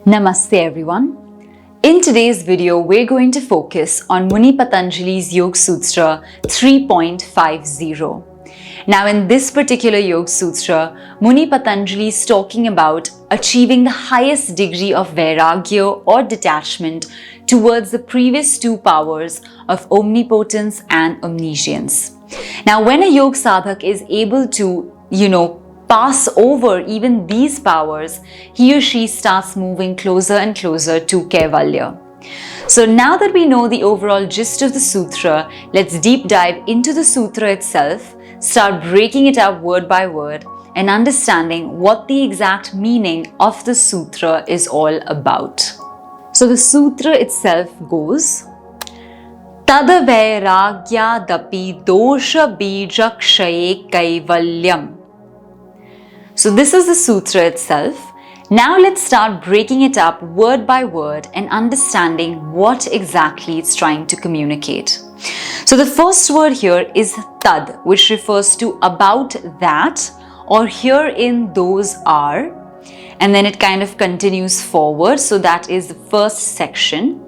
Namaste everyone. In today's video, we're going to focus on Muni Patanjali's Yoga Sutra 3.50. Now in this particular Yoga Sutra, Muni Patanjali is talking about achieving the highest degree of vairagya or detachment towards the previous two powers of omnipotence and omniscience. Now when a yoga sadhak is able to, pass over even these powers, he or she starts moving closer and closer to Kaivalya. So now that we know the overall gist of the sutra, let's deep dive into the sutra itself, start breaking it up word by word and understanding what the exact meaning of the sutra is all about. So the sutra itself goes, Tada vairagyadapi dosha bija kshaye kaivalyam. So this is the sutra itself. Now let's start breaking it up word by word and understanding what exactly it's trying to communicate. So the first word here is tad, which refers to about that, or herein those are. And then it kind of continues forward. So that is the first section.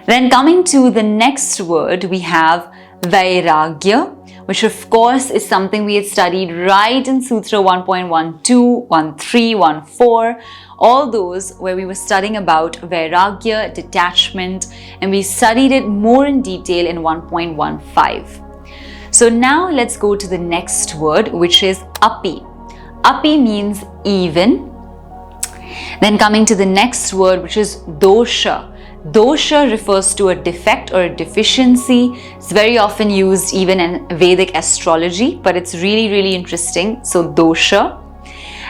Then coming to the next word, we have vairagya, which of course is something we had studied right in Sutra 1.12, 13, 14, all those where we were studying about vairagya, detachment, and we studied it more in detail in 1.15. So now let's go to the next word, which is api. Api means even. Then coming to the next word, which is dosha. Dosha refers to a defect or a deficiency. It's very often used even in Vedic astrology, but it's really interesting. So dosha.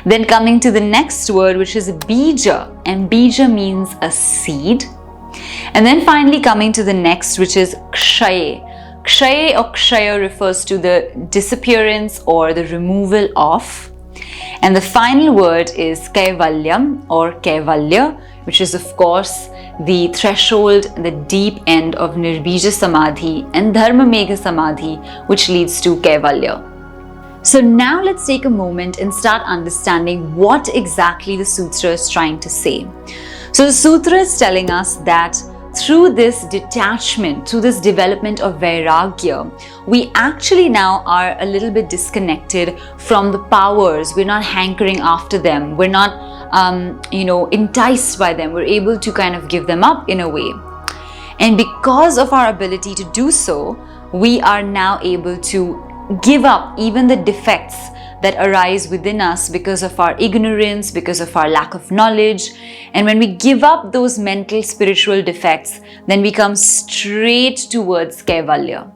Then coming to the next word, which is bija, and bija means a seed. And then finally coming to the next, which is kshaye. Kshaye or kshaya refers to the disappearance or the removal of. And the final word is kaivalyam or kaivalya, which is of course the threshold, the deep end of nirbija samadhi and dharma megha samadhi, which leads to kaivalya. So now let's take a moment and start understanding what exactly the sutra is trying to say. So the sutra is telling us that through this detachment, through this development of vairagya, we actually now are a little bit disconnected from the powers. We're not hankering after them. We're not, enticed by them. We're able to kind of give them up in a way. And because of our ability to do so, we are now able to give up even the defects that arise within us because of our ignorance, because of our lack of knowledge. And when we give up those mental, spiritual defects, then we come straight towards Kaivalya.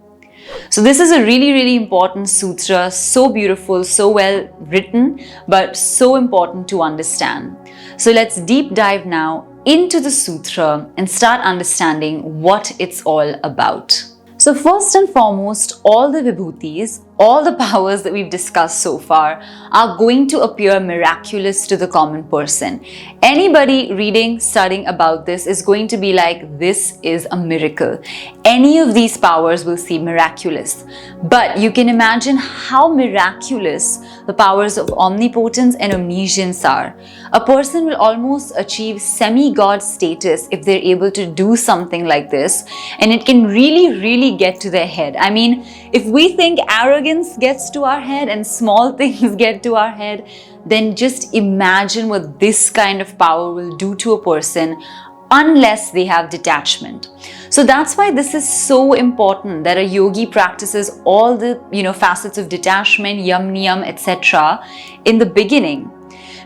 So this is a really important sutra, so beautiful, so well written, but so important to understand. So let's deep dive now into the sutra and start understanding what it's all about. So first and foremost, all the vibhutis, all the powers that we've discussed so far are going to appear miraculous to the common person. Anybody reading, studying about this is going to be like, this is a miracle. Any of these powers will seem miraculous. But you can imagine how miraculous the powers of omnipotence and omniscience are. A person will almost achieve semi-god status if they're able to do something like this, and it can really get to their head. I mean, if we think arrogance gets to our head and small things get to our head, then just imagine what this kind of power will do to a person unless they have detachment. So that's why this is so important that a yogi practices all the facets of detachment, yam niyam, etc. in the beginning,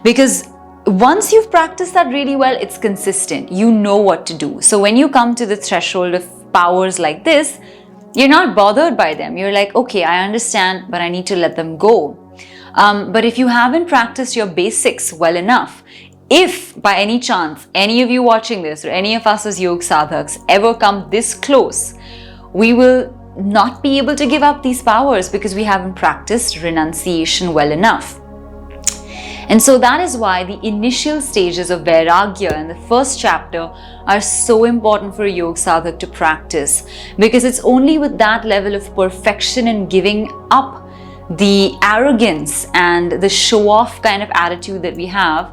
because once you've practiced that really well, it's consistent. You know what to do. So when you come to the threshold of powers like this, you're not bothered by them. You're like, okay, I understand, but I need to let them go. But if you haven't practiced your basics well enough, if by any chance any of you watching this or any of us as yoga sadhaks ever come this close, we will not be able to give up these powers because we haven't practiced renunciation well enough. And so that is why the initial stages of vairagya in the first chapter are so important for a yoga sadhak to practice, because it's only with that level of perfection and giving up the arrogance and the show-off kind of attitude that we have,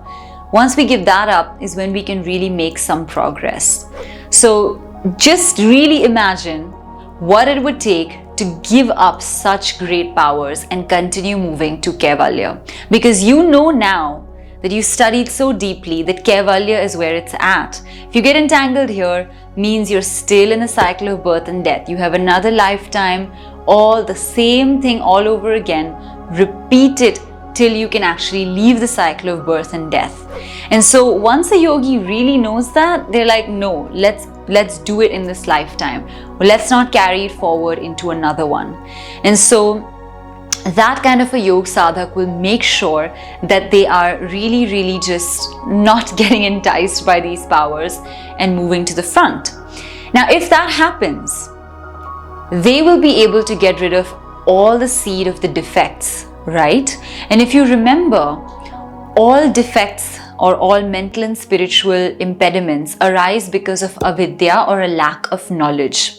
Once we give that up is when we can really make some progress. So just really imagine what it would take to give up such great powers and continue moving to Kaivalya. Because you know now that you studied so deeply that Kaivalya is where it's at. If you get entangled here, means you're still in a cycle of birth and death. You have another lifetime, all the same thing all over again. Repeat it till you can actually leave the cycle of birth and death. And so once a yogi really knows that, they're like, no, let's do it in this lifetime. Let's not carry it forward into another one. And so that kind of a yoga sadhak will make sure that they are really just not getting enticed by these powers and moving to the front. Now, if that happens, they will be able to get rid of all the seed of the defects, right? And if you remember, all defects or all mental and spiritual impediments arise because of avidya or a lack of knowledge.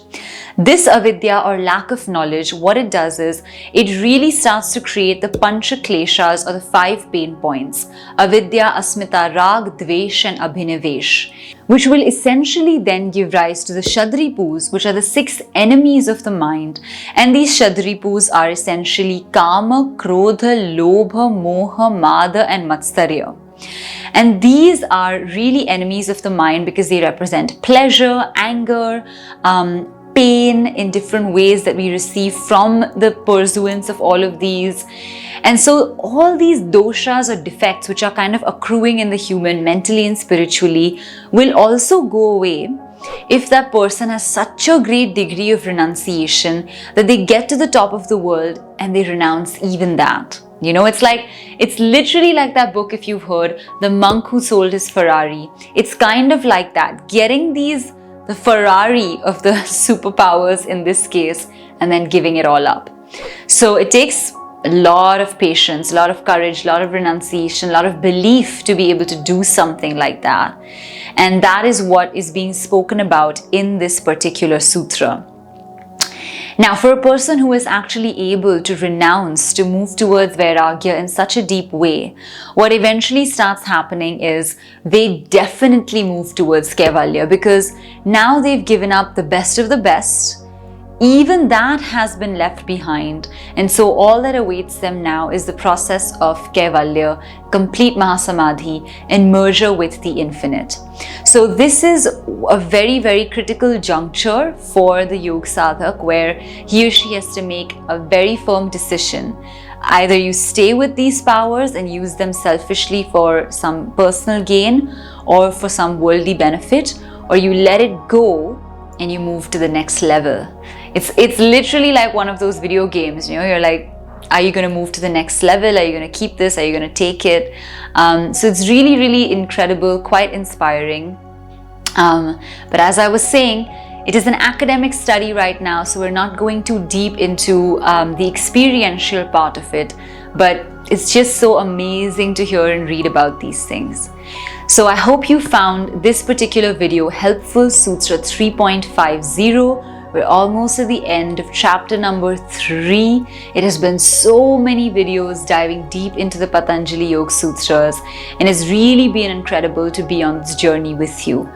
This avidya or lack of knowledge, what it does is, it really starts to create the pancha kleshas or the 5 pain points. Avidya, asmita, rag, dvesh and abhinivesh, which will essentially then give rise to the shadripus, which are the 6 enemies of the mind. And these shadripus are essentially kama, krodha, lobha, moha, mada and matsarya. And these are really enemies of the mind because they represent pleasure, anger, pain in different ways that we receive from the pursuance of all of these. And so all these doshas or defects which are kind of accruing in the human mentally and spiritually will also go away if that person has such a great degree of renunciation that they get to the top of the world and they renounce even that. You know, it's literally like that book, if you've heard, The Monk Who Sold His Ferrari. It's kind of like that, getting the Ferrari of the superpowers in this case, and then giving it all up. So it takes a lot of patience, a lot of courage, a lot of renunciation, a lot of belief to be able to do something like that. And that is what is being spoken about in this particular sutra. Now, for a person who is actually able to renounce, to move towards Vairagya in such a deep way, what eventually starts happening is they definitely move towards Kaivalya, because now they've given up the best of the best. Even that has been left behind, and so all that awaits them now is the process of Kaivalya, complete Mahasamadhi, and merger with the infinite. So this is a very critical juncture for the yoga sadhak, where he or she has to make a very firm decision. Either you stay with these powers and use them selfishly for some personal gain or for some worldly benefit, or you let it go and you move to the next level. It's literally like one of those video games, you know, you're like, are you going to move to the next level? Are you going to keep this? Are you going to take it? So it's really incredible, quite inspiring. But as I was saying, it is an academic study right now, so we're not going too deep into the experiential part of it, but it's just so amazing to hear and read about these things. So I hope you found this particular video helpful. Sutra 3.50. We're almost at the end of chapter number 3. It has been so many videos diving deep into the Patanjali Yoga Sutras, and it's really been incredible to be on this journey with you.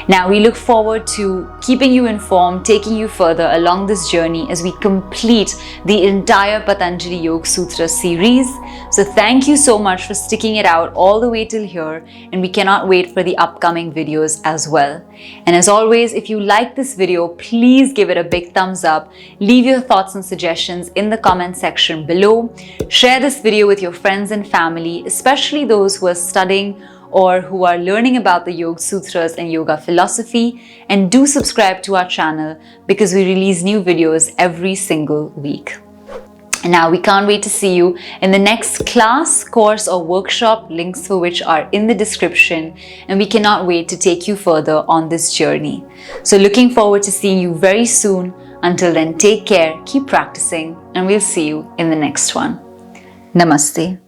Now we look forward to keeping you informed, taking you further along this journey as we complete the entire Patanjali Yoga Sutra series. So thank you so much for sticking it out all the way till here, and we cannot wait for the upcoming videos as well. And as always, if you like this video, please give it a big thumbs up. Leave your thoughts and suggestions in the comment section below. Share this video with your friends and family, especially those who are studying or who are learning about the Yoga Sutras and yoga philosophy. And do subscribe to our channel because we release new videos every single week. And now we can't wait to see you in the next class, course or workshop, links for which are in the description, and we cannot wait to take you further on this journey. So looking forward to seeing you very soon. Until then, take care, keep practicing, and we'll see you in the next one. Namaste.